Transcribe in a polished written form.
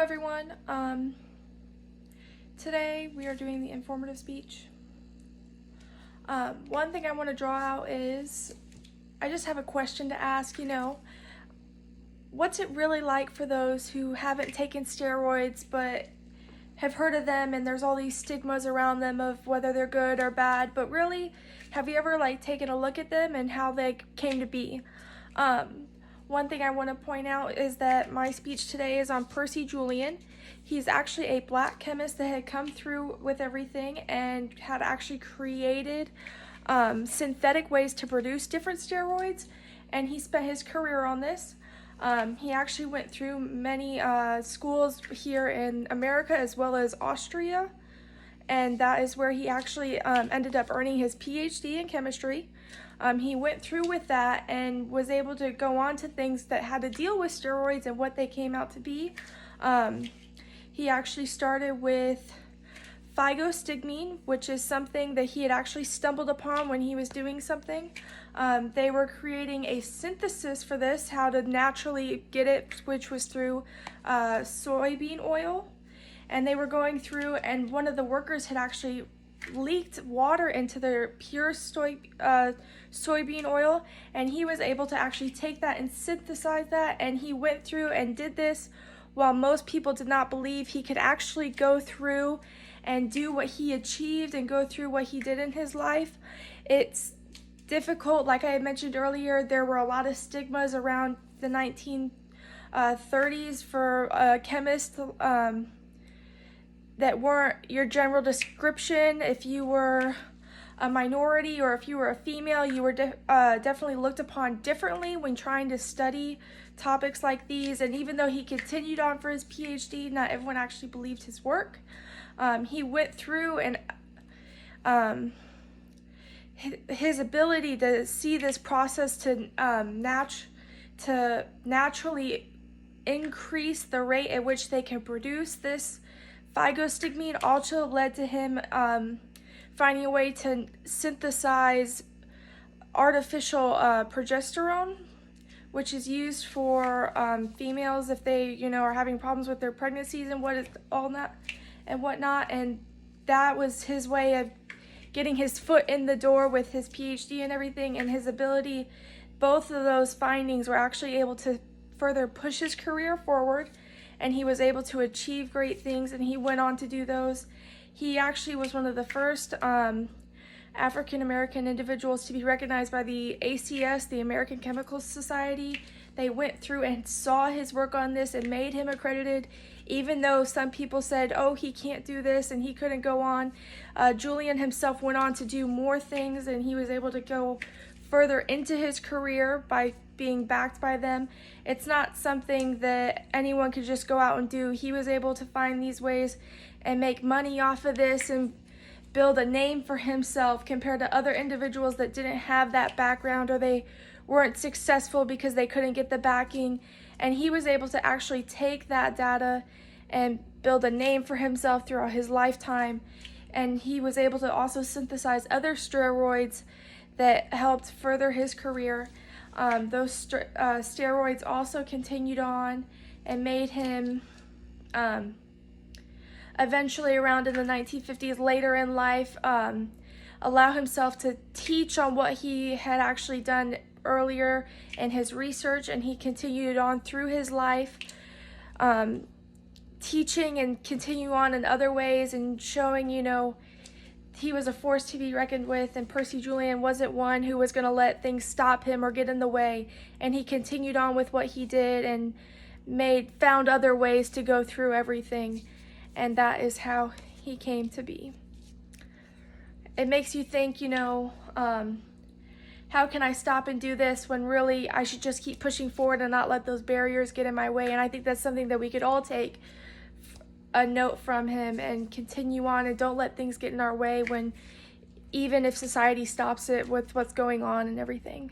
everyone. Today we are doing the informative speech. One thing I want to draw out is I just have a question to ask, what's it really like for those who haven't taken steroids but have heard of them, and there's all these stigmas around them of whether they're good or bad, but really, have you ever taken a look at them and how they came to be? One thing I want to point out is that my speech today is on Percy Julian. He's actually a black chemist that had come through with everything and had actually created synthetic ways to produce different steroids, and he spent his career on this. He actually went through many schools here in America as well as Austria, and that is where he actually ended up earning his PhD in chemistry. He went through with that and was able to go on to things that had to deal with steroids and what they came out to be. He actually started with phygostigmine, which is something that he had actually stumbled upon when he was doing something. They were creating a synthesis for this, how to naturally get it, which was through soybean oil. And they were going through, and one of the workers had actually leaked water into their pure soybean oil, and he was able to actually take that and synthesize that, and he went through and did this while most people did not believe he could actually go through and do what he achieved and go through what he did in his life. It's difficult. Like I had mentioned earlier, there were a lot of stigmas around the 1930s for chemists that weren't your general description. If you were a minority or if you were a female, you were definitely looked upon differently when trying to study topics like these. And even though he continued on for his PhD, not everyone actually believed his work. He went through, and his ability to see this process to naturally increase the rate at which they can produce this phygostigmine also led to him finding a way to synthesize artificial progesterone, which is used for females if they, are having problems with their pregnancies and whatnot. And that was his way of getting his foot in the door with his PhD and everything, and his ability. Both of those findings were actually able to further push his career forward, and he was able to achieve great things, and he went on to do those. He actually was one of the first African American individuals to be recognized by the ACS, the American Chemical Society. They went through and saw his work on this and made him accredited, even though some people said, oh, he can't do this and he couldn't go on. Julian himself went on to do more things, and he was able to go further into his career by being backed by them. It's not something that anyone could just go out and do. He was able to find these ways and make money off of this and build a name for himself compared to other individuals that didn't have that background, or they weren't successful because they couldn't get the backing. And he was able to actually take that data and build a name for himself throughout his lifetime. And he was able to also synthesize other steroids that helped further his career. Those steroids also continued on and made him eventually, around in the 1950s, later in life, allow himself to teach on what he had actually done earlier in his research, and he continued on through his life, teaching and continue on in other ways and showing, he was a force to be reckoned with, and Percy Julian wasn't one who was going to let things stop him or get in the way. And he continued on with what he did and found other ways to go through everything, and that is how he came to be. It makes you think, how can I stop and do this when really I should just keep pushing forward and not let those barriers get in my way? And I think that's something that we could all take a note from him and continue on, and don't let things get in our way, when even if society stops it with what's going on and everything.